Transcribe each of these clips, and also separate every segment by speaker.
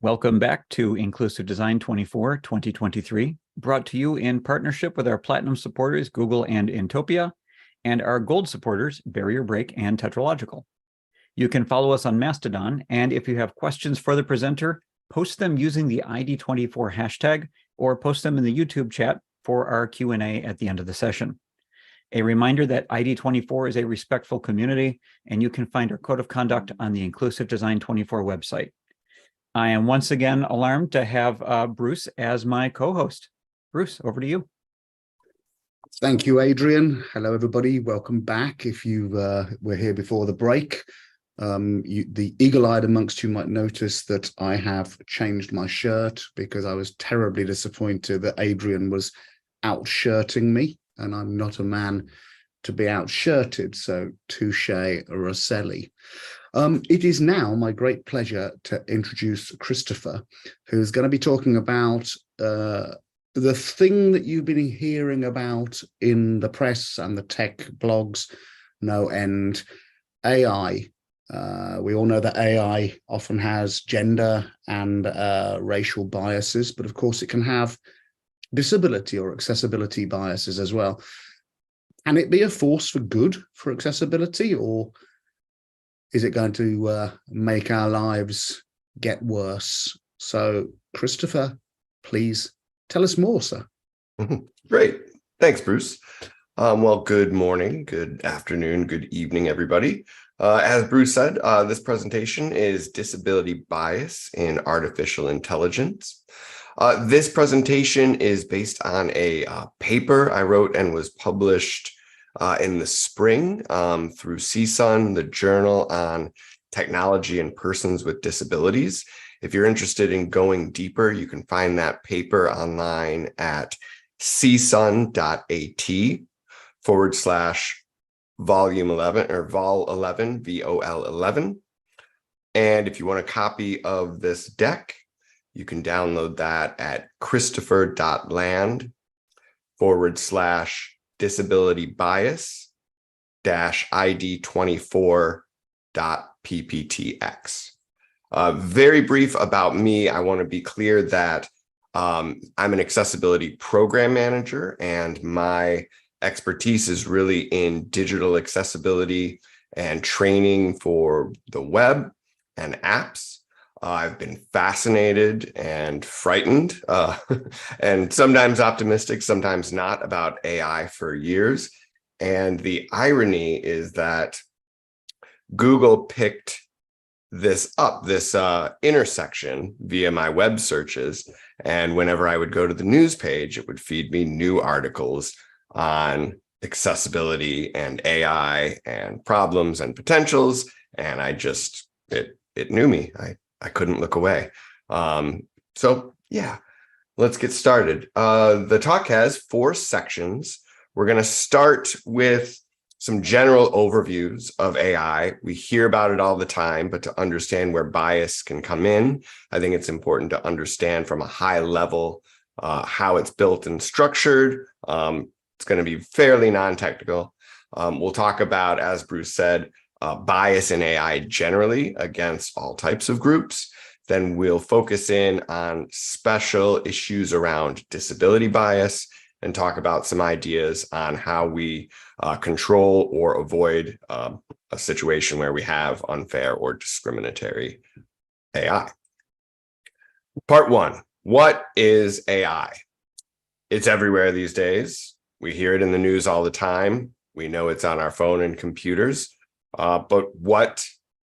Speaker 1: Welcome back to Inclusive Design 24 2023, brought to you in partnership with our Platinum supporters, Google and Intopia, and our Gold supporters, Barrier Break and Tetralogical. You can follow us on Mastodon, and if you have questions for the presenter, post them using the ID24 hashtag, or post them in the YouTube chat for our Q&A at the end of the session. A reminder that ID24 is a respectful community, and you can find our code of conduct on the Inclusive Design 24 website. I am once again alarmed to have Bruce as my co-host. Bruce, over to you.
Speaker 2: Thank you, Adrian. Hello, everybody. Welcome back. If you were here before the break, the eagle-eyed amongst you might notice that I have changed my shirt because I was terribly disappointed that Adrian was out-shirting me, and I'm not a man to be out-shirted, so touche Rosselli. It is now my great pleasure to introduce Christopher, who's going to be talking about the thing that you've been hearing about in the press and the tech blogs, no end, AI. We all know that AI often has gender and racial biases, but of course it can have disability or accessibility biases as well. Can it be a force for good for accessibility, or is it going to make our lives get worse? So, Christopher, please tell us more, sir.
Speaker 3: Great. Thanks, Bruce. Well, good morning, good afternoon, good evening, everybody. As Bruce said, this presentation is Disability Bias in Artificial Intelligence. This presentation is based on a paper I wrote and was published in the spring through CSUN, the Journal on Technology and Persons with Disabilities. If you're interested in going deeper, you can find that paper online at csun.at/volume 11 or vol 11, VOL 11. And if you want a copy of this deck, you can download that at christopher.land/disability bias ID24.pptx. Very brief about me. I want to be clear that I'm an accessibility program manager, and my expertise is really in digital accessibility and training for the web and apps. I've been fascinated and frightened and sometimes optimistic, sometimes not about AI for years. And the irony is that Google picked this up, this intersection via my web searches. And whenever I would go to the news page, it would feed me new articles on accessibility and AI and problems and potentials. And I just, it knew me. I couldn't look away. So yeah, let's get started. The talk has 4 sections. We're going to start with some general overviews of AI. We hear about it all the time, but to understand where bias can come in, I think it's important to understand from a high level how it's built and structured. It's going to be fairly non-technical. We'll talk about, as Bruce said, bias in AI generally against all types of groups. Then we'll focus in on special issues around disability bias and talk about some ideas on how we control or avoid a situation where we have unfair or discriminatory AI. Part 1, what is AI? It's everywhere these days. We hear it in the news all the time. We know it's on our phone and computers. But what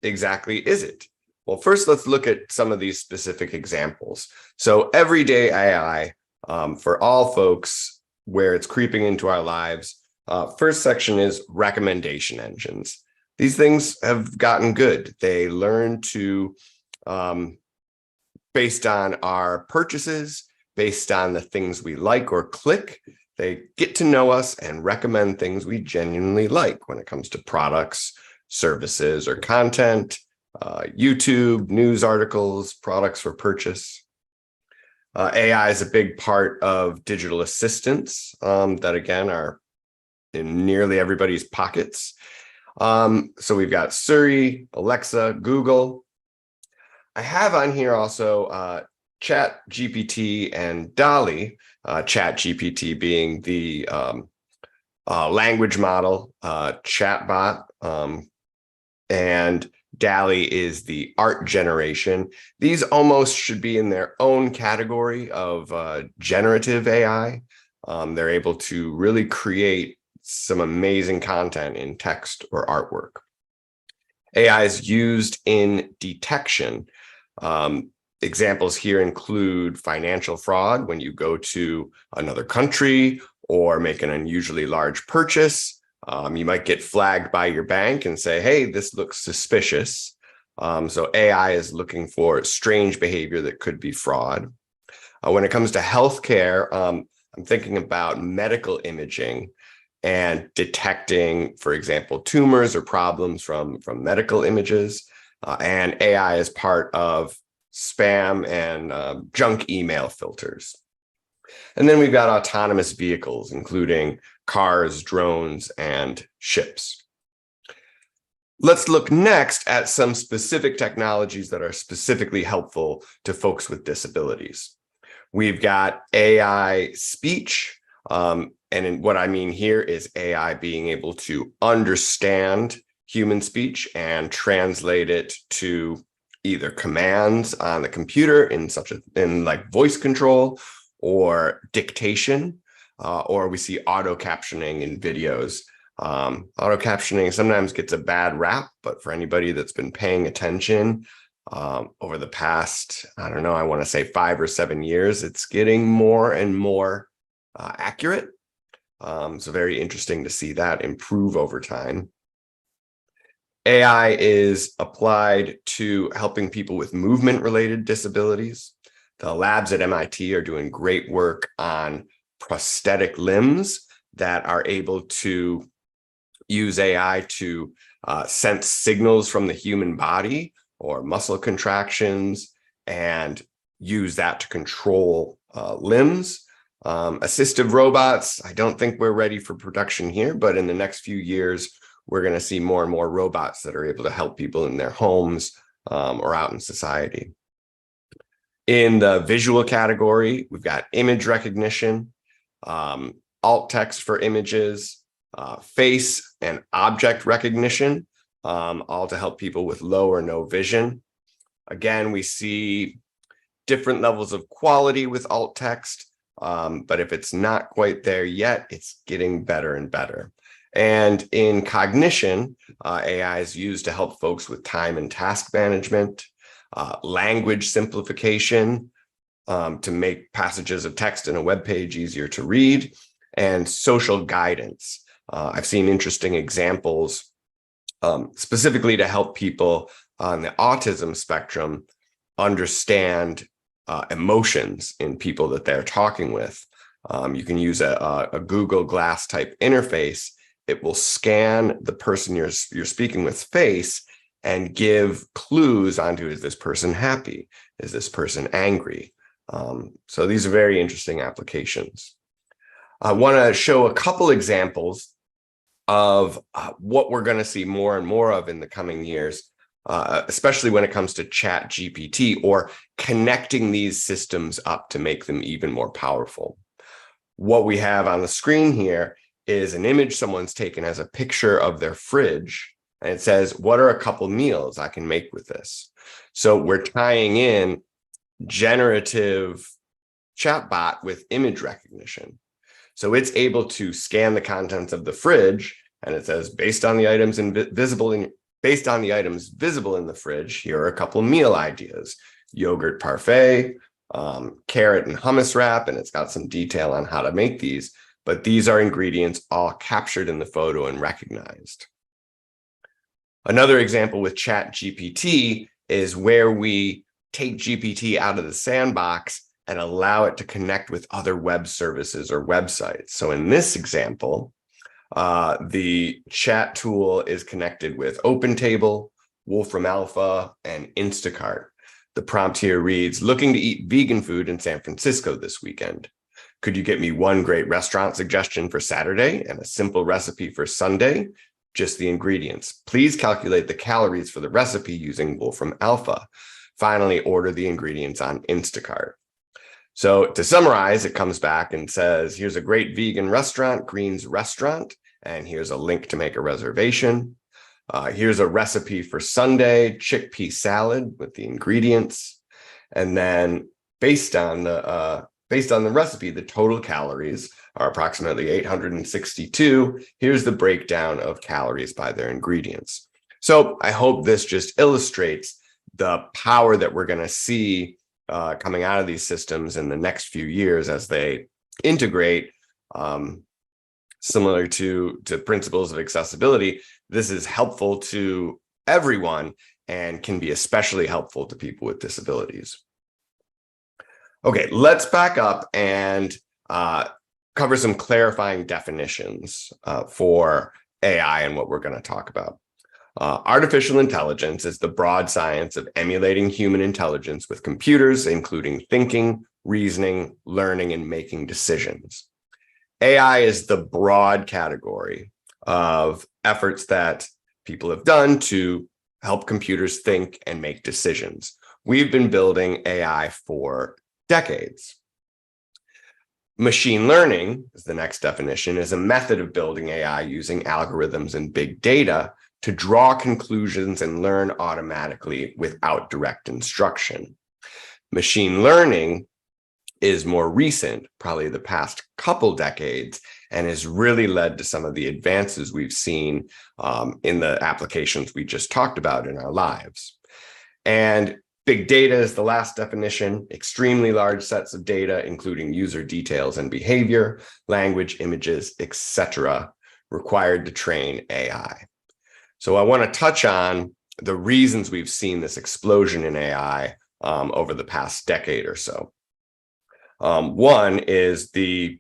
Speaker 3: exactly is it? Well, first, let's look at some of these specific examples. So everyday AI, for all folks where it's creeping into our lives, first section is recommendation engines. These things have gotten good. They learn to, based on our purchases, based on the things we like or click, they get to know us and recommend things we genuinely like when it comes to products, services, or content, YouTube, news articles, products for purchase. AI is a big part of digital assistants that, again, are in nearly everybody's pockets. So we've got Siri, Alexa, Google. I have on here also Chat GPT and DALL-E, Chat GPT being the language model, chatbot, and DALL-E is the art generation. These almost should be in their own category of generative AI. They're able to really create some amazing content in text or artwork. AI is used in detection. Examples here include financial fraud when you go to another country or make an unusually large purchase. You might get flagged by your bank and say, hey, this looks suspicious. So AI is looking for strange behavior that could be fraud. When it comes to healthcare, I'm thinking about medical imaging and detecting, for example, tumors or problems from medical images. And AI is part of spam and junk email filters. And then we've got autonomous vehicles, including cars, drones, and ships. Let's look next at some specific technologies that are specifically helpful to folks with disabilities. We've got AI speech. What I mean here is AI being able to understand human speech and translate it to either commands on the computer in like voice control or dictation, or we see auto captioning in videos. Auto captioning sometimes gets a bad rap, but for anybody that's been paying attention over the past, I don't know, I want to say 5 or 7 years, it's getting more and more accurate. So very interesting to see that improve over time. AI is applied to helping people with movement-related disabilities. The labs at MIT are doing great work on prosthetic limbs that are able to use AI to sense signals from the human body or muscle contractions and use that to control limbs. Assistive robots, I don't think we're ready for production here, but in the next few years, we're going to see more and more robots that are able to help people in their homes or out in society. In the visual category, we've got image recognition, alt text for images, face and object recognition, all to help people with low or no vision. Again, we see different levels of quality with alt text, but if it's not quite there yet, it's getting better and better. And in cognition, AI is used to help folks with time and task management, language simplification to make passages of text in a web page easier to read, and social guidance. I've seen interesting examples specifically to help people on the autism spectrum understand emotions in people that they're talking with. You can use a Google Glass type interface. It will scan the person you're speaking with face and give clues onto, is this person happy? Is this person angry? So these are very interesting applications. I want to show a couple examples of what we're going to see more and more of in the coming years, especially when it comes to Chat GPT or connecting these systems up to make them even more powerful. What we have on the screen here is an image someone's taken as a picture of their fridge, and it says, what are a couple meals I can make with this? So we're tying in generative chatbot with image recognition. So it's able to scan the contents of the fridge, and it says, based on the items visible in the fridge, here are a couple meal ideas: yogurt parfait, carrot and hummus wrap, and it's got some detail on how to make these. But these are ingredients all captured in the photo and recognized. Another example with Chat GPT is where we take GPT out of the sandbox and allow it to connect with other web services or websites. So in this example, the chat tool is connected with OpenTable, Wolfram Alpha, and Instacart. The prompt here reads, looking to eat vegan food in San Francisco this weekend. Could you get me one great restaurant suggestion for Saturday and a simple recipe for Sunday? Just the ingredients. Please calculate the calories for the recipe using Wolfram Alpha. finally order the ingredients on Instacart. So to summarize, it comes back and says, here's a great vegan restaurant, Green's Restaurant, and here's a link to make a reservation. Here's a recipe for Sunday chickpea salad with the ingredients. And then based on the recipe, the total calories are approximately 862. Here's the breakdown of calories by their ingredients. So I hope this just illustrates the power that we're going to see coming out of these systems in the next few years as they integrate, similar to principles of accessibility. This is helpful to everyone and can be especially helpful to people with disabilities. Okay, let's back up and cover some clarifying definitions for AI and what we're going to talk about. Artificial intelligence is the broad science of emulating human intelligence with computers, including thinking, reasoning, learning, and making decisions. AI is the broad category of efforts that people have done to help computers think and make decisions. We've been building AI for decades. Machine learning, is the next definition, is a method of building AI using algorithms and big data to draw conclusions and learn automatically without direct instruction. Machine learning is more recent, probably the past couple decades, and has really led to some of the advances we've seen in the applications we just talked about in our lives. And big data is the last definition: extremely large sets of data, including user details and behavior, language, images, etc., required to train AI. So I want to touch on the reasons we've seen this explosion in AI over the past decade or so. One is the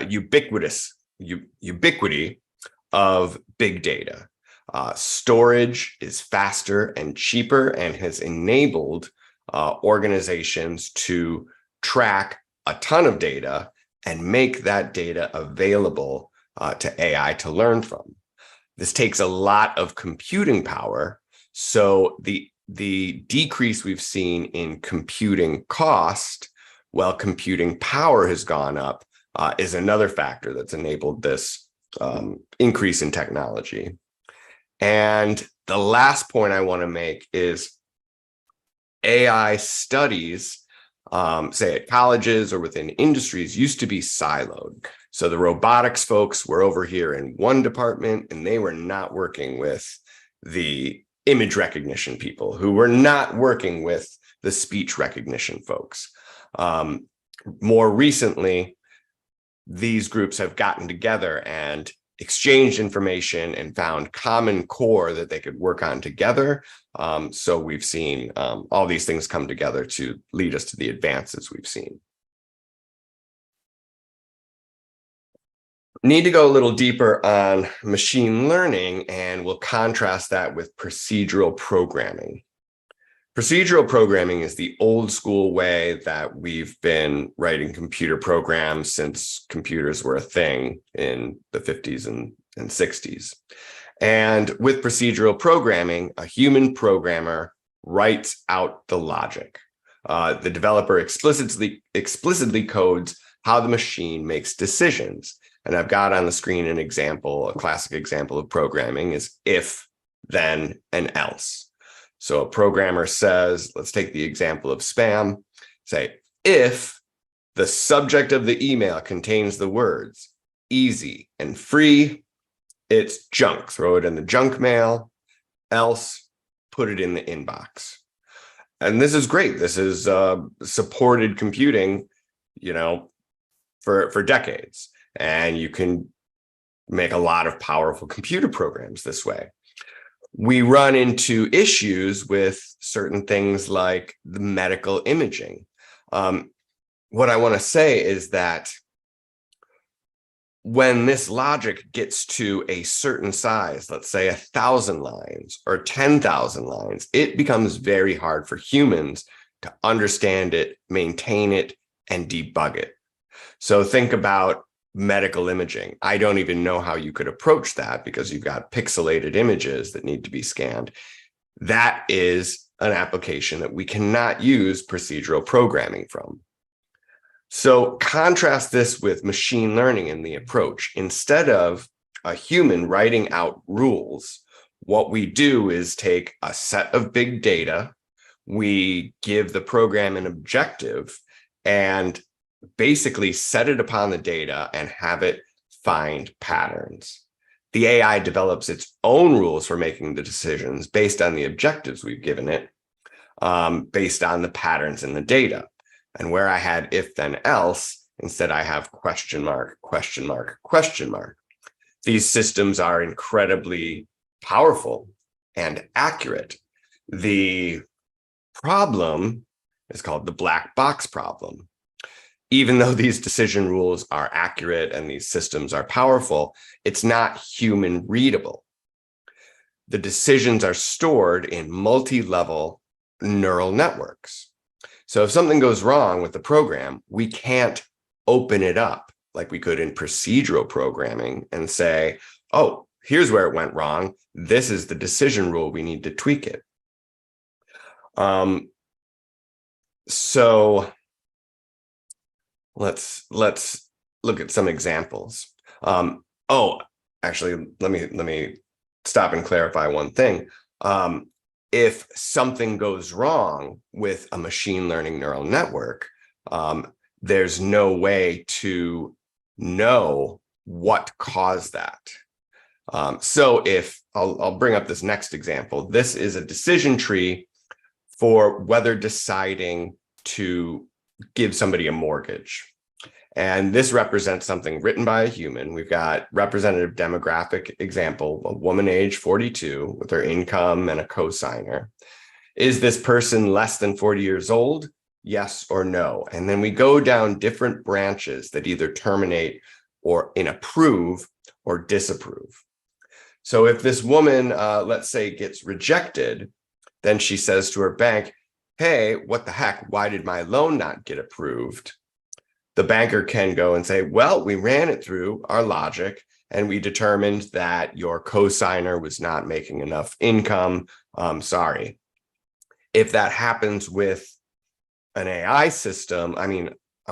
Speaker 3: ubiquity of big data. Storage is faster and cheaper and has enabled organizations to track a ton of data and make that data available to AI to learn from. This takes a lot of computing power. So the decrease we've seen in computing cost, while computing power has gone up, is another factor that's enabled this increase in technology. And the last point I want to make is AI studies, say at colleges or within industries, used to be siloed. So the robotics folks were over here in one department, and they were not working with the image recognition people, who were not working with the speech recognition folks. More recently, these groups have gotten together and exchanged information and found common core that they could work on together. So we've seen all these things come together to lead us to the advances we've seen. Need to go a little deeper on machine learning, and we'll contrast that with procedural programming. Procedural programming is the old school way that we've been writing computer programs since computers were a thing in the 50s and 60s. And with procedural programming, a human programmer writes out the logic. The developer explicitly codes how the machine makes decisions. And I've got on the screen an example, a classic example of programming is if, then, and else. So a programmer says, let's take the example of spam, say, if the subject of the email contains the words easy and free, it's junk, throw it in the junk mail, else put it in the inbox. And this is great. This is supported computing, for decades. And you can make a lot of powerful computer programs this way. We run into issues with certain things like the medical imaging. What I want to say is that when this logic gets to a certain size, let's say 1,000 lines or 10,000 lines, it becomes very hard for humans to understand it, maintain it, and debug it. So think about medical imaging. I don't even know how you could approach that because you've got pixelated images that need to be scanned. That is an application that we cannot use procedural programming from. So contrast this with machine learning in the approach. Instead of a human writing out rules, what we do is take a set of big data, we give the program an objective, and basically set it upon the data and have it find patterns. The AI develops its own rules for making the decisions based on the objectives we've given it, based on the patterns in the data. And where I had if then else, instead I have question mark, question mark, question mark. These systems are incredibly powerful and accurate. The problem is called the black box problem. Even though these decision rules are accurate and these systems are powerful, it's not human readable. The decisions are stored in multi-level neural networks. So if something goes wrong with the program, we can't open it up like we could in procedural programming and say, oh, here's where it went wrong. This is the decision rule. We need to tweak it. So let's look at some examples. Actually, let me stop and clarify one thing. If something goes wrong with a machine learning neural network, there's no way to know what caused that. So if I'll bring up this next example, this is a decision tree for whether deciding to give somebody a mortgage. And this represents something written by a human. We've got representative demographic example, a woman age 42 with her income and a cosigner. Is this person less than 40 years old? Yes or no? And then we go down different branches that either terminate or in approve or disapprove. So if this woman, let's say, gets rejected, then she says to her bank, hey, what the heck? Why did my loan not get approved? The banker can go and say, well, we ran it through our logic and we determined that your cosigner was not making enough income. Sorry. If that happens with an AI system, I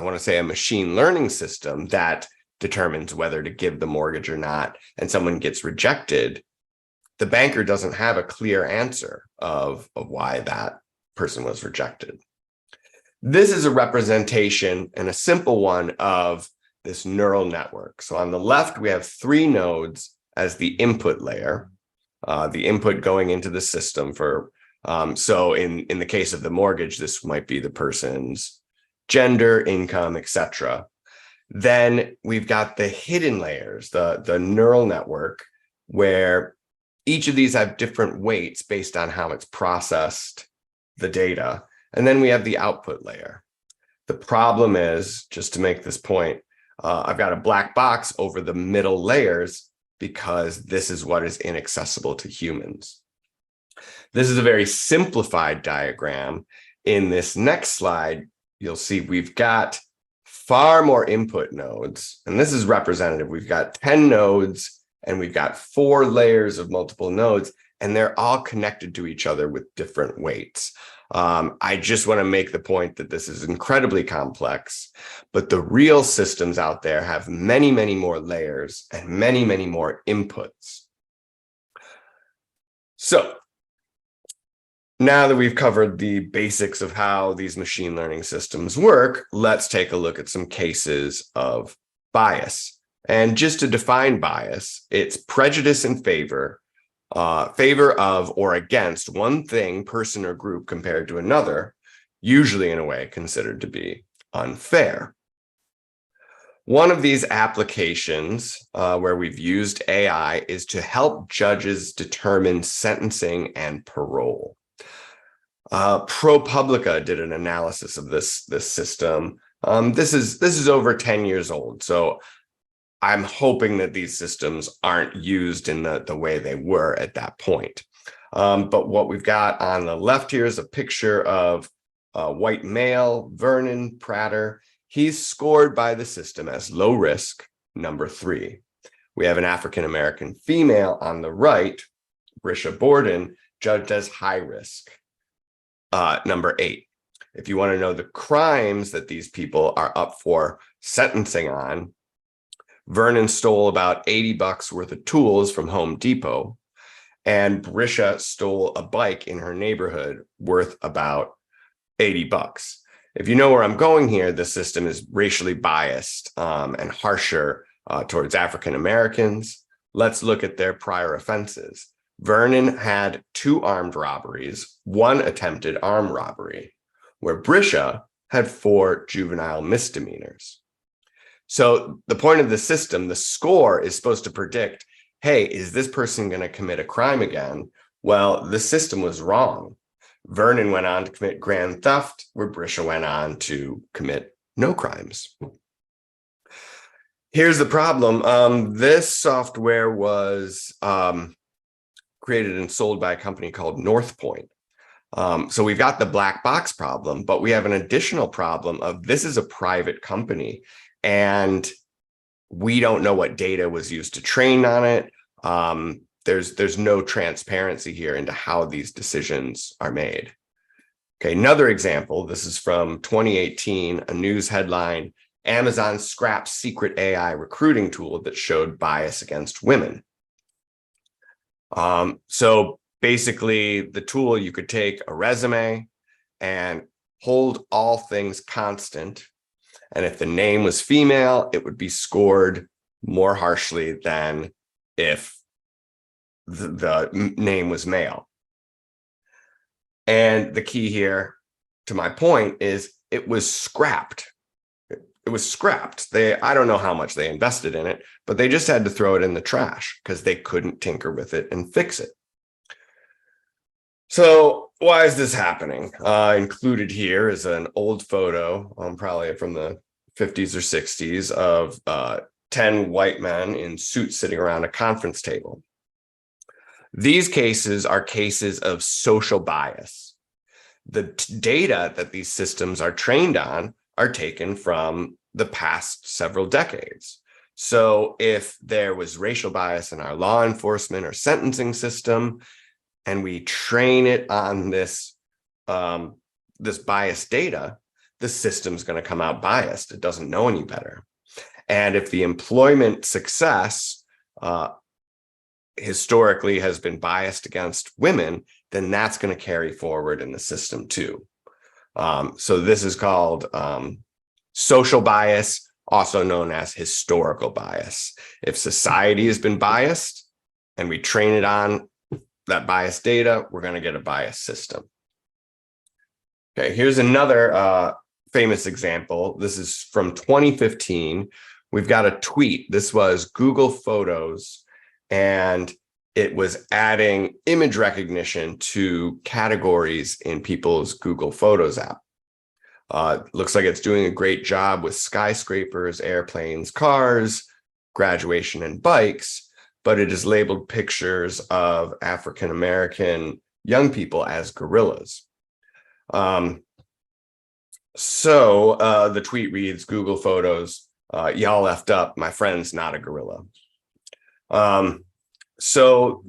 Speaker 3: want to say a machine learning system that determines whether to give the mortgage or not, and someone gets rejected, the banker doesn't have a clear answer of why that person was rejected. This is a representation, and a simple one, of this neural network. So on the left, we have 3 nodes as the input layer, the input going into the system for, so in the case of the mortgage, this might be the person's gender, income, etc. Then we've got the hidden layers, the neural network, where each of these have different weights based on how it's processed the data. And then we have the output layer. The problem is, just to make this point, I've got a black box over the middle layers because this is what is inaccessible to humans. This is a very simplified diagram. In this next slide, you'll see we've got far more input nodes, and this is representative. We've got 10 nodes and we've got 4 layers of multiple nodes, and they're all connected to each other with different weights. I just want to make the point that this is incredibly complex, but the real systems out there have many, many more layers and many, many more inputs. So now that we've covered the basics of how these machine learning systems work, let's take a look at some cases of bias. And just to define bias, it's prejudice in favor of or against one thing, person, or group compared to another, usually in a way considered to be unfair. One of these applications where we've used AI is to help judges determine sentencing and parole. ProPublica did an analysis of this system. This is over 10 years old, so I'm hoping that these systems aren't used in the way they were at that point. But what we've got on the left here is a picture of a white male, Vernon Prater. He's scored by the system as low risk, number 3. We have an African-American female on the right, Brisha Borden, judged as high risk. number 8. If you want to know the crimes that these people are up for sentencing on, Vernon stole about $80 worth of tools from Home Depot, and Brisha stole a bike in her neighborhood worth about $80. If you know where I'm going here, the system is racially biased and harsher towards African Americans. Let's look at their prior offenses. Vernon had 2 armed robberies, 1 attempted armed robbery, where Brisha had 4 juvenile misdemeanors. So the point of the system, the score, is supposed to predict, hey, is this person going to commit a crime again? Well, the system was wrong. Vernon went on to commit grand theft, where Brisha went on to commit no crimes. Here's the problem. This software was created and sold by a company called Northpoint. So we've got the black box problem, but we have an additional problem of this is a private company, and we don't know what data was used to train on it. There's no transparency here into how these decisions are made. Okay, another example, this is from 2018, a news headline, Amazon scraps secret AI recruiting tool that showed bias against women. So basically the tool, you could take a resume and hold all things constant. And if the name was female, it would be scored more harshly than if the name was male. And the key here, to my point, is it was scrapped. It was scrapped. I don't know how much they invested in it, but they just had to throw it in the trash because they couldn't tinker with it and fix it. So why is this happening? Included here is an old photo, probably from the 50s or 60s, of 10 white men in suits sitting around a conference table. These cases are cases of social bias. The data that these systems are trained on are taken from the past several decades. So if there was racial bias in our law enforcement or sentencing system, and we train it on this biased data, the system's going to come out biased. It doesn't know any better. And if the employment success historically has been biased against women, then that's going to carry forward in the system too. So this is called social bias, also known as historical bias. If society has been biased and we train it on that biased data, we're going to get a biased system. Okay, here's another famous example. This is from 2015. We've got a tweet. This was Google Photos, and it was adding image recognition to categories in people's Google Photos app. Looks like it's doing a great job with skyscrapers, airplanes, cars, graduation, and bikes, but it is labeled pictures of African-American young people as gorillas. So the tweet reads, Google Photos, y'all effed up, my friend's not a gorilla. So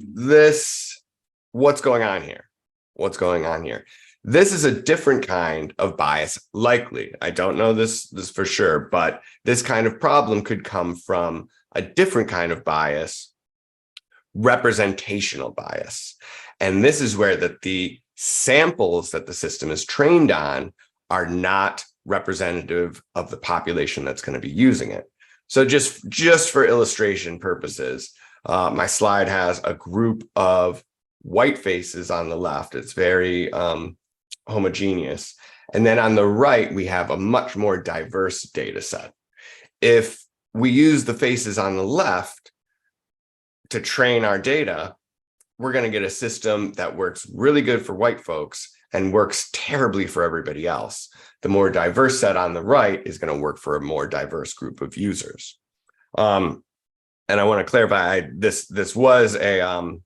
Speaker 3: what's going on here? What's going on here? This is a different kind of bias, likely. I don't know this for sure, but this kind of problem could come from a different kind of bias, representational bias. And this is where the samples that the system is trained on are not representative of the population that's going to be using it. So just for illustration purposes, my slide has a group of white faces on the left. It's very homogeneous. And then on the right, we have a much more diverse data set. If we use the faces on the left to train our data, we're going to get a system that works really good for white folks and works terribly for everybody else. The more diverse set on the right is going to work for a more diverse group of users. And I want to clarify, this was a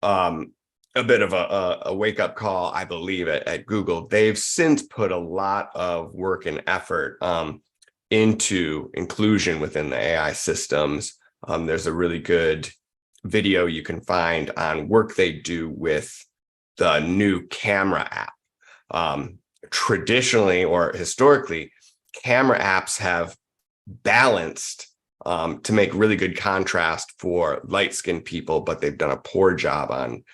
Speaker 3: bit of a wake-up call, I believe, at Google. They've since put a lot of work and effort into inclusion within the AI systems. There's a really good video you can find on work they do with the new camera app. Traditionally or historically, camera apps have balanced to make really good contrast for light-skinned people, but they've done a poor job on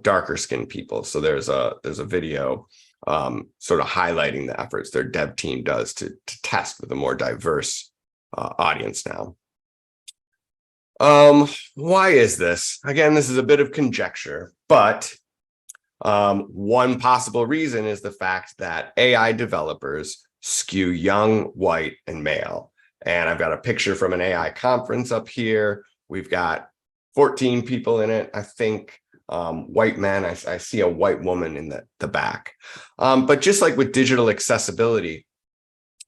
Speaker 3: darker-skinned people. So there's a video sort of highlighting the efforts their dev team does to test with a more diverse audience now. Why is this? Again, this is a bit of conjecture, but one possible reason is the fact that AI developers skew young, white, and male. And I've got a picture from an AI conference up here. We've got 14 people in it, I think, white men. I see a white woman in the back. But just like with digital accessibility,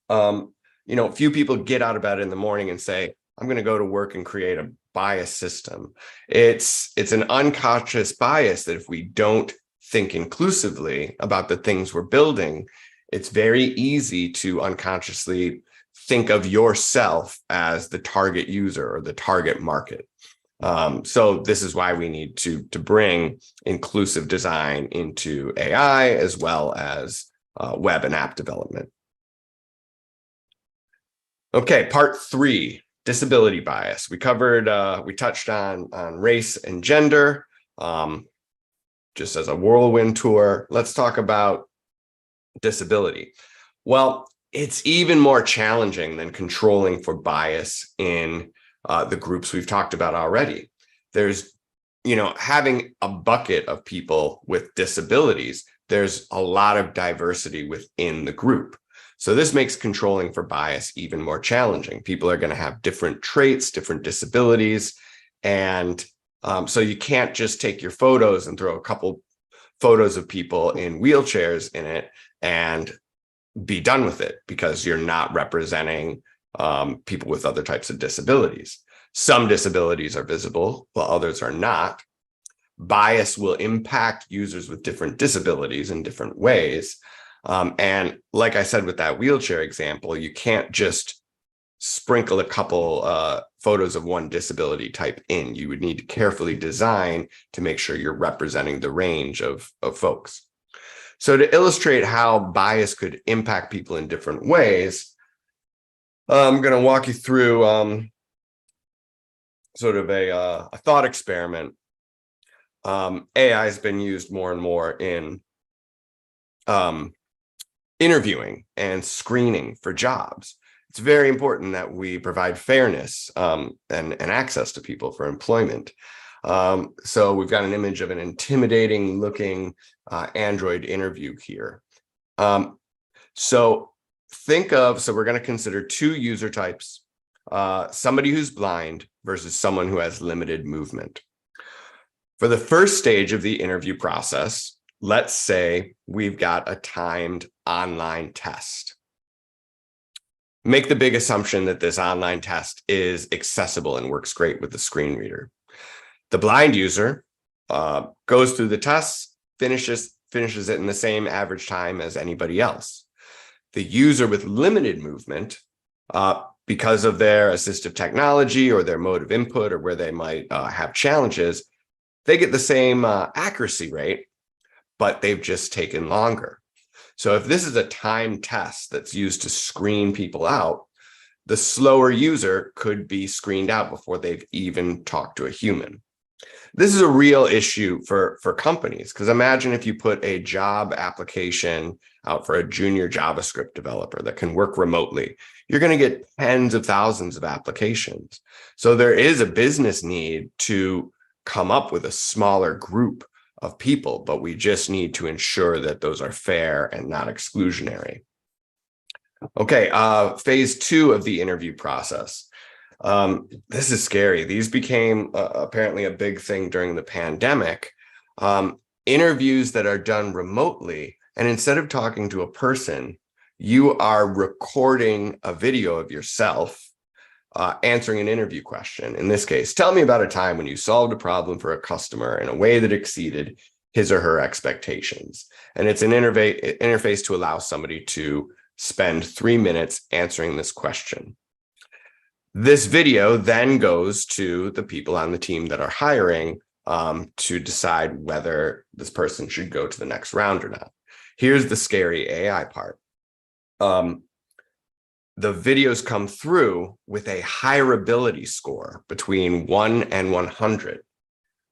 Speaker 3: few people get out of bed in the morning and say, I'm going to go to work and create a bias system. It's an unconscious bias that if we don't think inclusively about the things we're building, it's very easy to unconsciously think of yourself as the target user or the target market. So this is why we need to bring inclusive design into AI as well as web and app development. Okay, part 3, disability bias. We touched on race and gender, just as a whirlwind tour. Let's talk about disability. Well, it's even more challenging than controlling for bias in the groups we've talked about already. There's, having a bucket of people with disabilities, there's a lot of diversity within the group. So this makes controlling for bias even more challenging. People are going to have different traits, different disabilities, and so you can't just take your photos and throw a couple photos of people in wheelchairs in it and be done with it, because you're not representing people with other types of disabilities. Some disabilities are visible, while others are not. Bias will impact users with different disabilities in different ways. And like I said, with that wheelchair example, you can't just sprinkle a couple photos of one disability type in. You would need to carefully design to make sure you're representing the range of folks. So to illustrate how bias could impact people in different ways, I'm going to walk you through sort of a thought experiment. AI has been used more and more in interviewing and screening for jobs. It's very important that we provide fairness and access to people for employment. So we've got an image of an intimidating looking Android interview here. So we're going to consider 2 user types, somebody who's blind versus someone who has limited movement. For the first stage of the interview process, let's say we've got a timed online test. Make the big assumption that this online test is accessible and works great with the screen reader. The blind user goes through the test, finishes it in the same average time as anybody else. The user with limited movement, because of their assistive technology or their mode of input or where they might have challenges, they get the same accuracy rate, but they've just taken longer. So if this is a timed test that's used to screen people out, the slower user could be screened out before they've even talked to a human. This is a real issue for companies, because imagine if you put a job application out for a junior JavaScript developer that can work remotely. You're going to get tens of thousands of applications. So there is a business need to come up with a smaller group of people, but we just need to ensure that those are fair and not exclusionary. Okay, phase 2 of the interview process. This is scary. These became apparently a big thing during the pandemic. Interviews that are done remotely, and instead of talking to a person, you are recording a video of yourself answering an interview question. In this case, tell me about a time when you solved a problem for a customer in a way that exceeded his or her expectations. And it's an interface to allow somebody to spend 3 minutes answering this question. This video then goes to the people on the team that are hiring to decide whether this person should go to the next round or not. Here's the scary AI part. The videos come through with a hireability score between 1 and 100.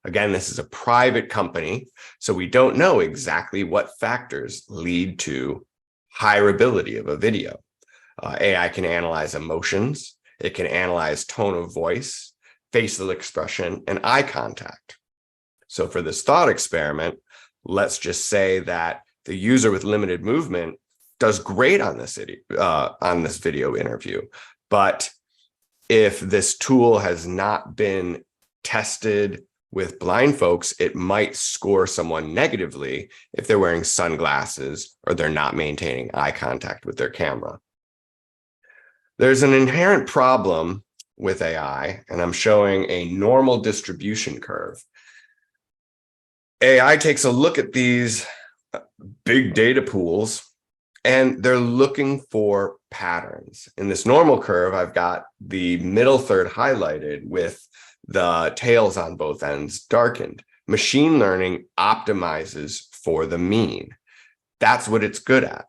Speaker 3: Again, this is a private company, so we don't know exactly what factors lead to hireability of a video. AI can analyze emotions, it can analyze tone of voice, facial expression, and eye contact. So for this thought experiment, let's just say that the user with limited movement does great on this video interview. But if this tool has not been tested with blind folks, it might score someone negatively if they're wearing sunglasses or they're not maintaining eye contact with their camera. There's an inherent problem with AI, and I'm showing a normal distribution curve. AI takes a look at these big data pools, and they're looking for patterns. In this normal curve, I've got the middle third highlighted with the tails on both ends darkened. Machine learning optimizes for the mean. That's what it's good at.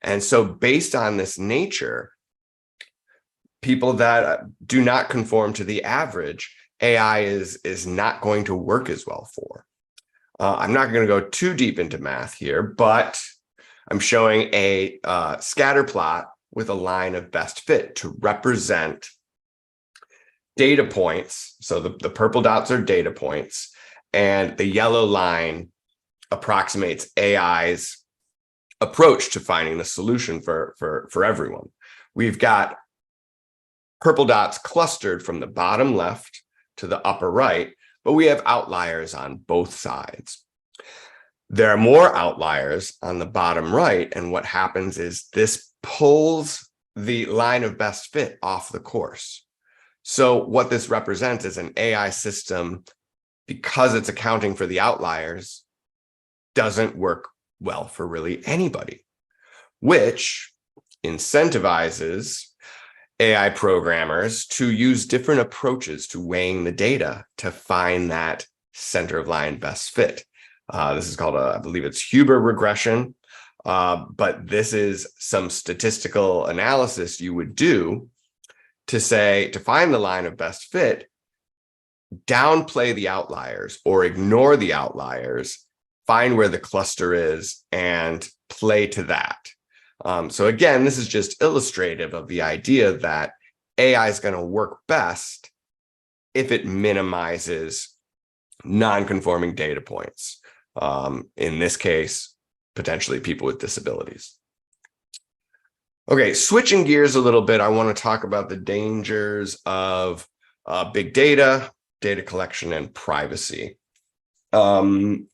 Speaker 3: And so based on this nature, people that do not conform to the average, AI is not going to work as well for. I'm not going to go too deep into math here, but I'm showing a scatter plot with a line of best fit to represent data points. So the purple dots are data points, and the yellow line approximates AI's approach to finding the solution for everyone. We've got purple dots clustered from the bottom left to the upper right, but we have outliers on both sides. There are more outliers on the bottom right, and what happens is this pulls the line of best fit off the course. So what this represents is an AI system, because it's accounting for the outliers, doesn't work well for really anybody, which incentivizes AI programmers to use different approaches to weighing the data to find that center of line best fit. This is called, I believe it's Huber regression, but this is some statistical analysis you would do to find the line of best fit, downplay the outliers or ignore the outliers, find where the cluster is and play to that. So again, this is just illustrative of the idea that AI is going to work best if it minimizes non-conforming data points. In this case, potentially people with disabilities. Okay, switching gears a little bit, I want to talk about the dangers of big data, data collection, and privacy. I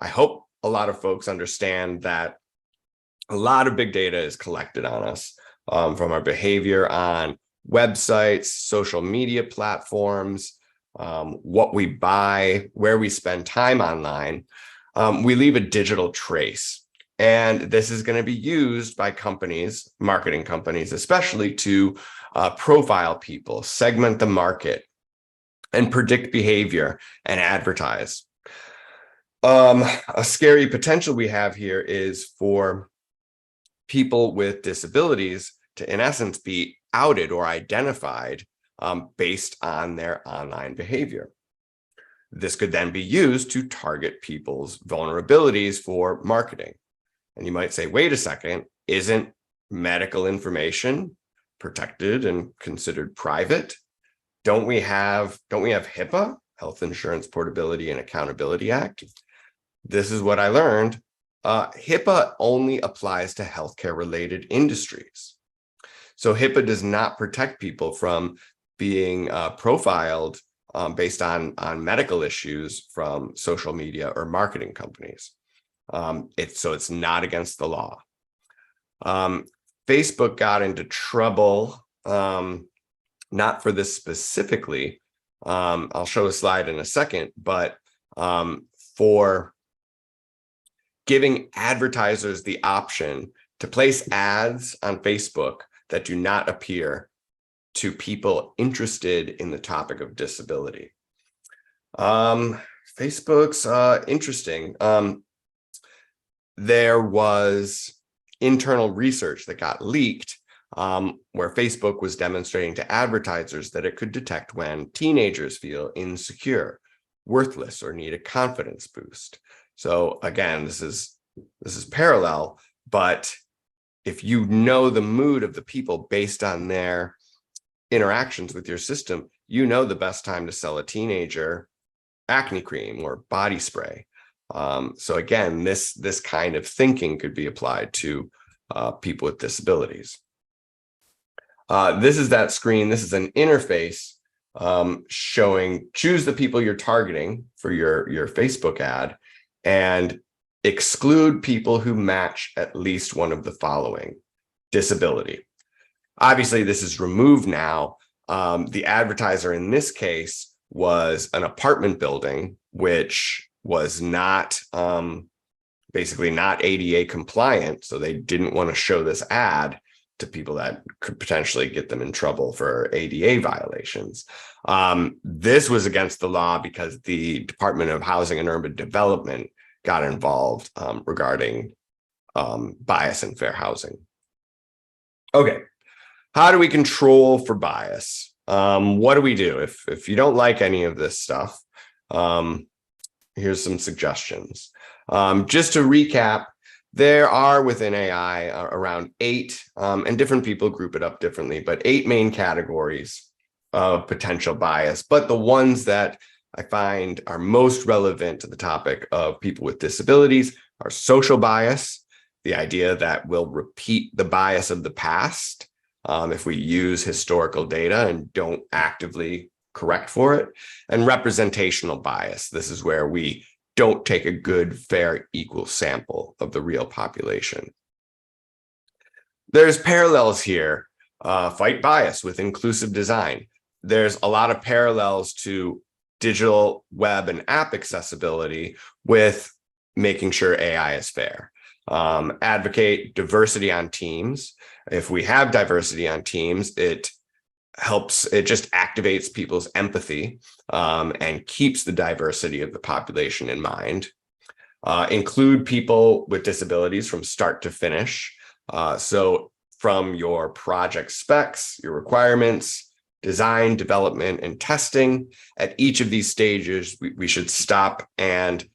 Speaker 3: hope a lot of folks understand that a lot of big data is collected on us from our behavior on websites, social media platforms, what we buy, where we spend time online. We leave a digital trace. And this is going to be used by companies, marketing companies, especially to profile people, segment the market, and predict behavior and advertise. A scary potential we have here is for people with disabilities to, in essence, be outed or identified based on their online behavior. This could then be used to target people's vulnerabilities for marketing. And you might say, wait a second, isn't medical information protected and considered private? Don't we have HIPAA, Health Insurance Portability and Accountability Act? This is what I learned. HIPAA only applies to healthcare related industries. So HIPAA does not protect people from being profiled based on medical issues from social media or marketing companies. So it's not against the law. Facebook got into trouble, not for this specifically. I'll show a slide in a second, but for giving advertisers the option to place ads on Facebook that do not appear to people interested in the topic of disability. Facebook's interesting. There was internal research that got leaked where Facebook was demonstrating to advertisers that it could detect when teenagers feel insecure, worthless, or need a confidence boost. So again, this is parallel, but if you know the mood of the people based on their interactions with your system, you know the best time to sell a teenager acne cream or body spray. So again, this kind of thinking could be applied to people with disabilities. This is that screen. This is an interface showing choose the people you're targeting for your Facebook ad and exclude people who match at least one of the following: disability. Obviously, this is removed now. The advertiser in this case was an apartment building, which was not basically not ADA compliant. So they didn't want to show this ad to people that could potentially get them in trouble for ADA violations. This was against the law because the Department of Housing and Urban Development got involved regarding bias in fair housing. Okay, how do we control for bias? What do we do if you don't like any of this stuff? Here's some suggestions. Just to recap, there are within AI around 8, and different people group it up differently, but 8 main categories of potential bias. But the ones that I find are most relevant to the topic of people with disabilities are social bias, the idea that we'll repeat the bias of the past if we use historical data and don't actively correct for it, and representational bias. This is where we don't take a good, fair, equal sample of the real population. There's parallels here. Fight bias with inclusive design. There's a lot of parallels to digital web and app accessibility with making sure AI is fair. Advocate diversity on teams. If we have diversity on teams, it just activates people's empathy and keeps the diversity of the population in mind. Include people with disabilities from start to finish. So from your project specs, your requirements, design, development, and testing, at each of these stages, we should stop and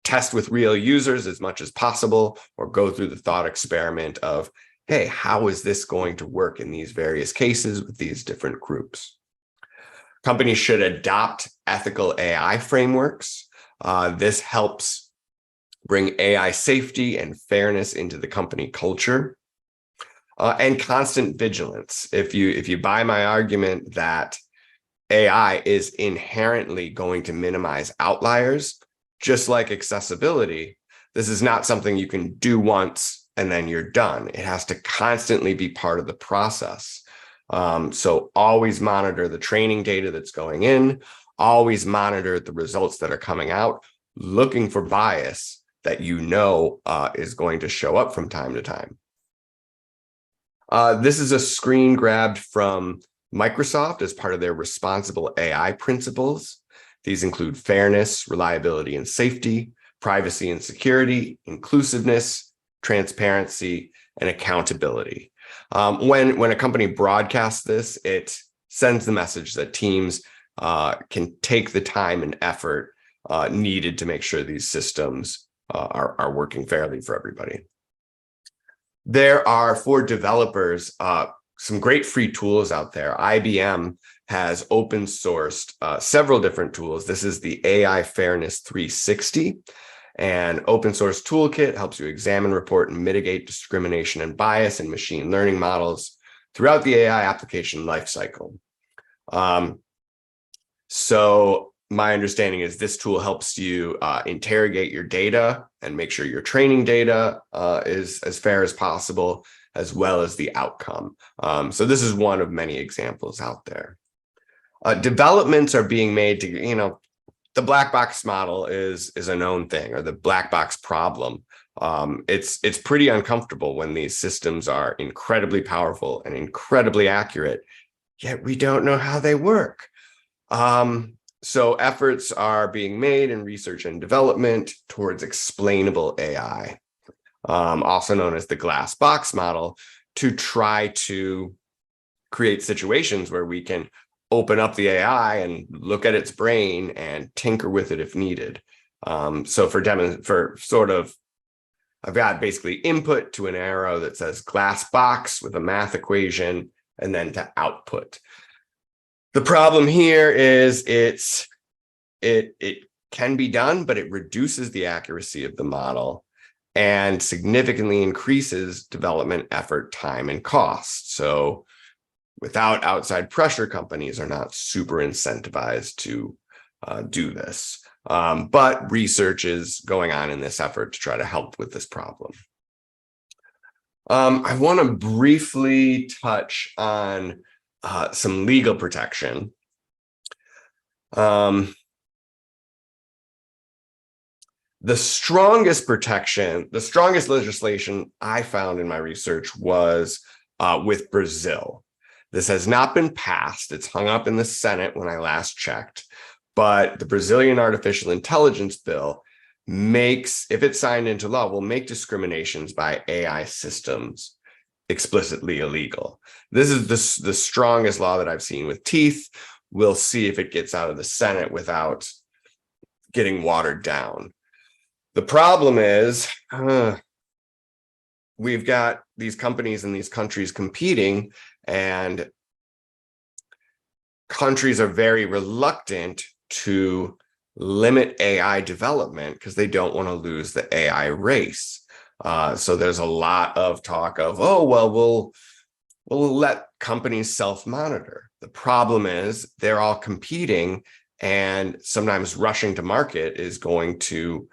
Speaker 3: test with real users as much as possible, or go through the thought experiment of, hey, how is this going to work in these various cases with these different groups? Companies should adopt ethical AI frameworks. This helps bring AI safety and fairness into the company culture. And constant vigilance. If you buy my argument that AI is inherently going to minimize outliers, just like accessibility, this is not something you can do once and then you're done. It has to constantly be part of the process. So always monitor the training data that's going in, always monitor the results that are coming out, looking for bias that you know is going to show up from time to time. This is a screen grabbed from Microsoft as part of their responsible AI principles. These include fairness, reliability and safety, privacy and security, inclusiveness, transparency, and accountability. When a company broadcasts this, it sends the message that teams can take the time and effort needed to make sure these systems are working fairly for everybody. There are, for developers, some great free tools out there. IBM has open sourced several different tools. This is the AI Fairness 360. An open source toolkit helps you examine, report, and mitigate discrimination and bias in machine learning models throughout the AI application lifecycle. So my understanding is this tool helps you interrogate your data and make sure your training data is as fair as possible, as well as the outcome. So this is one of many examples out there. Developments are being made to, the black box model is a known thing, or the black box problem. It's pretty uncomfortable when these systems are incredibly powerful and incredibly accurate, yet we don't know how they work. So efforts are being made in research and development towards explainable AI, also known as the glass box model, to try to create situations where we can open up the AI and look at its brain and tinker with it if needed. So for sort of, I've got basically input to an arrow that says glass box with a math equation, and then to output. The problem here is it can be done, but it reduces the accuracy of the model and significantly increases development effort, time, and cost. So without outside pressure, companies are not super incentivized to do this. But research is going on in this effort to try to help with this problem. I want to briefly touch on some legal protection. The strongest protection, the strongest legislation I found in my research was with Brazil. This has not been passed. It's hung up in the Senate when I last checked. But the Brazilian artificial intelligence bill makes, if it's signed into law, will make discriminations by AI systems explicitly illegal. This is the strongest law that I've seen with teeth. We'll see if it gets out of the Senate without getting watered down. The problem is we've got these companies in these countries competing, and countries are very reluctant to limit AI development because they don't want to lose the AI race. So there's a lot of talk of, oh, well, we'll let companies self-monitor. The problem is they're all competing, and sometimes rushing to market is going to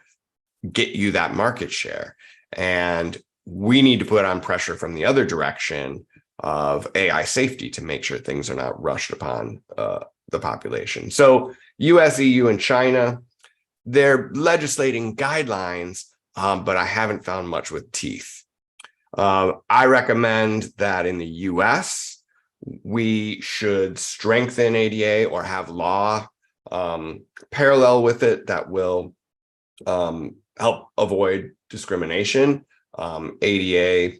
Speaker 3: get you that market share. And we need to put on pressure from the other direction of AI safety to make sure things are not rushed upon the population. So US, EU, and China, they're legislating guidelines, but I haven't found much with teeth. I recommend that in the US, we should strengthen ADA or have law parallel with it that will help avoid discrimination. ADA,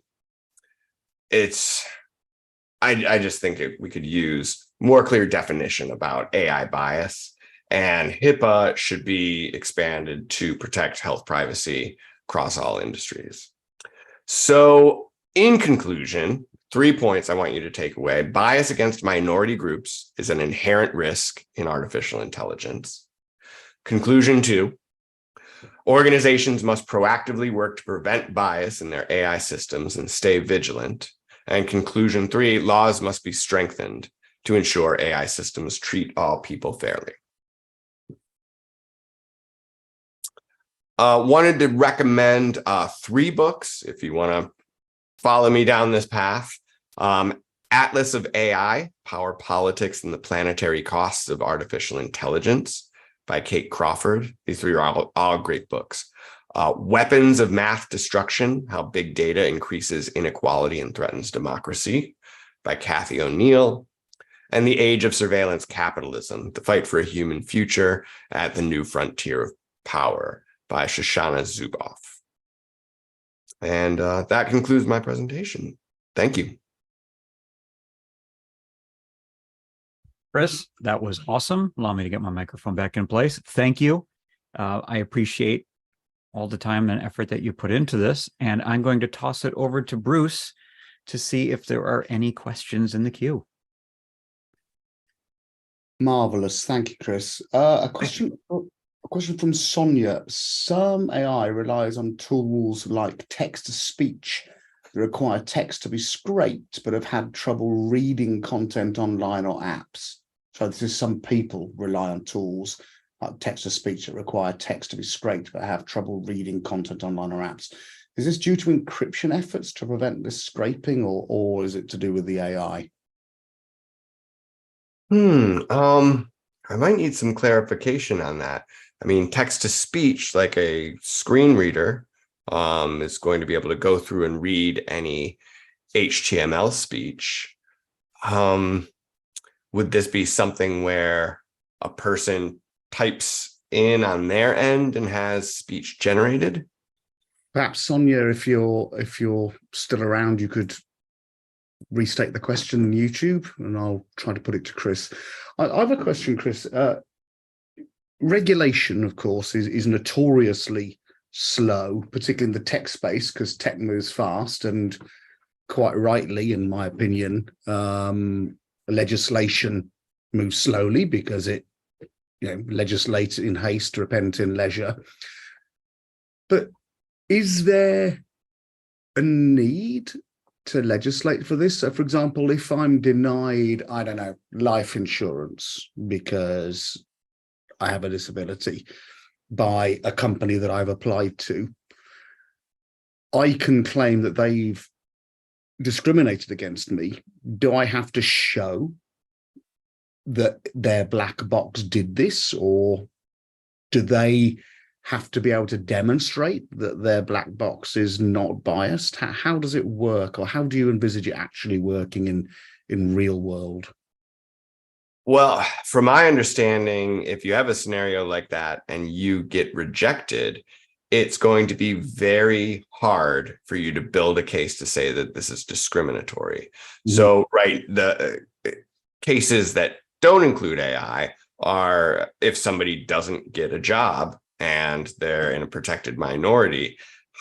Speaker 3: I just think we could use more clear definition about AI bias, and HIPAA should be expanded to protect health privacy across all industries. So in conclusion, 3 points I want you to take away. Bias against minority groups is an inherent risk in artificial intelligence. Conclusion 2, organizations must proactively work to prevent bias in their AI systems and stay vigilant. And conclusion 3, laws must be strengthened to ensure AI systems treat all people fairly. Wanted to recommend 3 books if you want to follow me down this path. Atlas of AI, Power Politics and the Planetary Costs of Artificial Intelligence by Kate Crawford. These 3 are all great books. Weapons of Math Destruction, How Big Data Increases Inequality and Threatens Democracy by Cathy O'Neil. And The Age of Surveillance Capitalism, The Fight for a Human Future at the New Frontier of Power by Shoshana Zuboff. And that concludes my presentation. Thank you.
Speaker 1: Chris, that was awesome. Allow me to get my microphone back in place. Thank you. I appreciate all the time and effort that you put into this. And I'm going to toss it over to Bruce to see if there are any questions in the queue.
Speaker 2: Marvelous. Thank you, Chris. A question from Sonia. Some AI relies on tools like text-to-speech that require text to be scraped, but have had trouble reading content online or apps. So this is some people rely on tools like text-to-speech that require text to be scraped, but have trouble reading content online or apps. Is this due to encryption efforts to prevent this scraping, or is it to do with the AI?
Speaker 3: I might need some clarification on that. I mean, text to speech, like a screen reader, is going to be able to go through and read any HTML speech. Would this be something where a person types in on their end and has speech generated?
Speaker 2: Perhaps Sonia, if you're still around, you could restate the question on YouTube, and I'll try to put it to Chris. I have a question, Chris. Regulation, of course, is notoriously slow, particularly in the tech space, because tech moves fast, and quite rightly, in my opinion, legislation moves slowly because it, legislates in haste, repent in leisure. But is there a need to legislate for this? So, for example, if I'm denied, I don't know, life insurance because I have a disability by a company that I've applied to, I can claim that they've discriminated against me. Do I have to show that their black box did this, or do they have to be able to demonstrate that their black box is not biased? How does it work, or how do you envisage it actually working in real world?
Speaker 3: Well, from my understanding, if you have a scenario like that and you get rejected, it's going to be very hard for you to build a case to say that this is discriminatory. Mm-hmm. So, right, the cases that don't include AI are if somebody doesn't get a job and they're in a protected minority,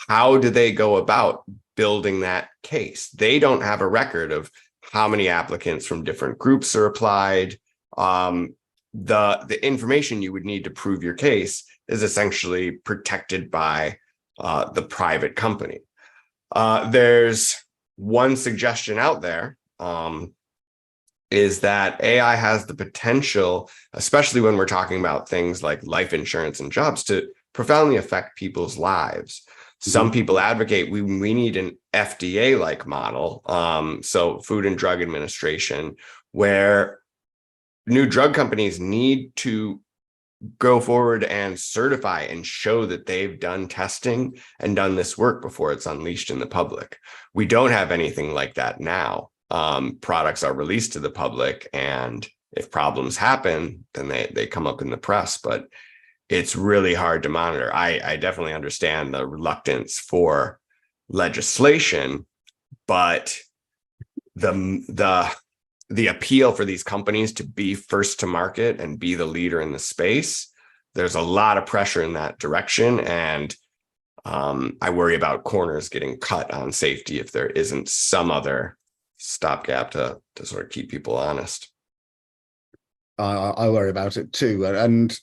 Speaker 3: how do they go about building that case? They don't have a record of how many applicants from different groups are applied. The information you would need to prove your case is essentially protected by the private company. There's one suggestion out there, is that AI has the potential, especially when we're talking about things like life insurance and jobs, to profoundly affect people's lives. Mm-hmm. Some people advocate we need an FDA-like model, so Food and Drug Administration, where new drug companies need to go forward and certify and show that they've done testing and done this work before it's unleashed in the public. We don't have anything like that now. Products are released to the public, and if problems happen, then they come up in the press, but it's really hard to monitor. I definitely understand the reluctance for legislation, but the appeal for these companies to be first to market and be the leader in the space, there's a lot of pressure in that direction. And I worry about corners getting cut on safety if there isn't some other stopgap to sort of keep people honest.
Speaker 2: I worry about it too. And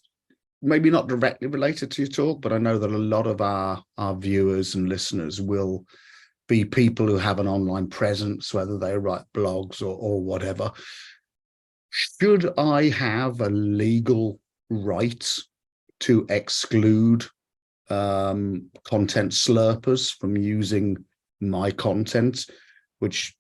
Speaker 2: maybe not directly related to your talk, but I know that a lot of our viewers and listeners will be people who have an online presence, whether they write blogs or whatever. Should I have a legal right to exclude content slurpers from using my content, which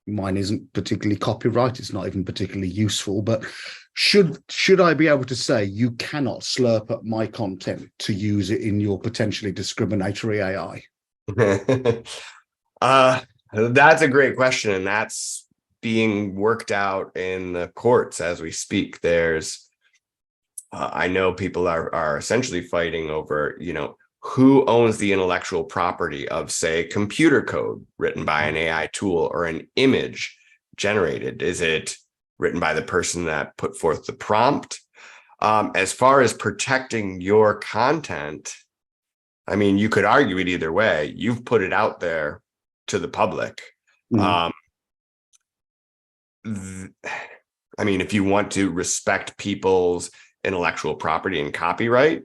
Speaker 2: mine isn't particularly copyright, it's not even particularly useful, but should I be able to say you cannot slurp up my content to use it in your potentially discriminatory AI?
Speaker 3: That's a great question, and that's being worked out in the courts as we speak. There's I know people are essentially fighting over, who owns the intellectual property of, say, computer code written by an AI tool or an image generated. Is it written by the person that put forth the prompt? As far as protecting your content, I mean, you could argue it either way. You've put it out there to the public. Mm-hmm. I mean, if you want to respect people's intellectual property and copyright,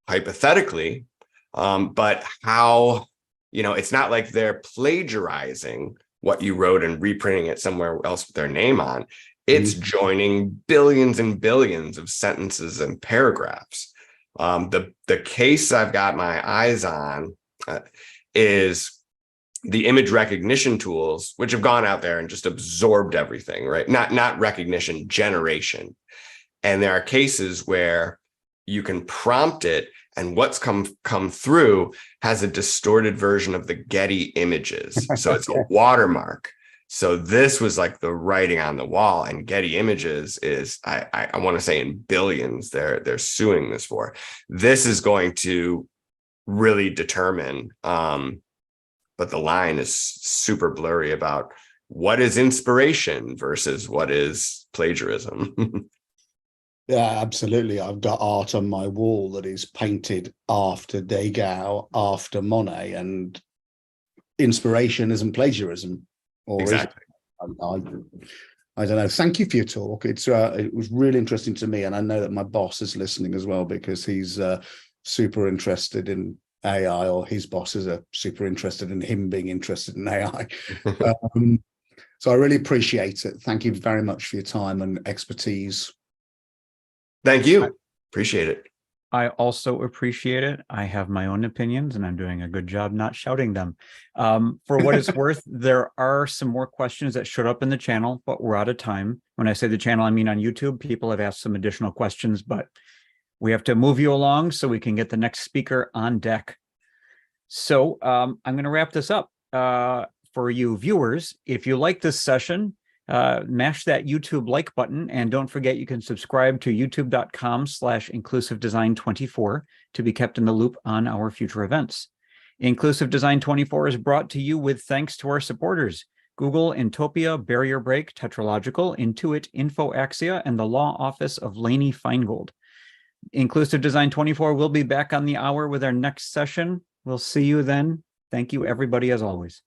Speaker 3: hypothetically, but how, it's not like they're plagiarizing what you wrote and reprinting it somewhere else with their name on. It's mm-hmm. joining billions and billions of sentences and paragraphs. The case I've got my eyes on is the image recognition tools, which have gone out there and just absorbed everything, right? Not recognition, generation. And there are cases where you can prompt it and what's come through has a distorted version of the Getty images. So it's a watermark. So this was like the writing on the wall, and Getty Images is, I want to say in billions, they're suing this for. This is going to really determine, but the line is super blurry about what is inspiration versus what is plagiarism.
Speaker 2: Yeah, absolutely. I've got art on my wall that is painted after Degas, after Monet, and inspiration isn't plagiarism. Or
Speaker 3: Exactly.
Speaker 2: I don't know. Thank you for your talk. It was really interesting to me, and I know that my boss is listening as well, because he's super interested in AI, or his bosses are super interested in him being interested in AI. So I really appreciate it. Thank you very much for your time and expertise.
Speaker 3: Thank you. Appreciate it.
Speaker 1: I also appreciate it. I have my own opinions, and I'm doing a good job not shouting them. For what it's worth, there are some more questions that showed up in the channel, but we're out of time. When I say the channel, I mean on YouTube. People have asked some additional questions, but we have to move you along so we can get the next speaker on deck. So I'm going to wrap this up. For you viewers, if you like this session, mash that YouTube like button, and don't forget you can subscribe to youtube.com/inclusivedesign24 to be kept in the loop on our future events. Inclusive Design 24 is brought to you with thanks to our supporters: Google, Intopia, Barrier Break, Tetralogical, Intuit, InfoAxia, and the Law Office of Laney Feingold. Inclusive Design 24 will be back on the hour with our next session. We'll see you then. Thank you, everybody, as always.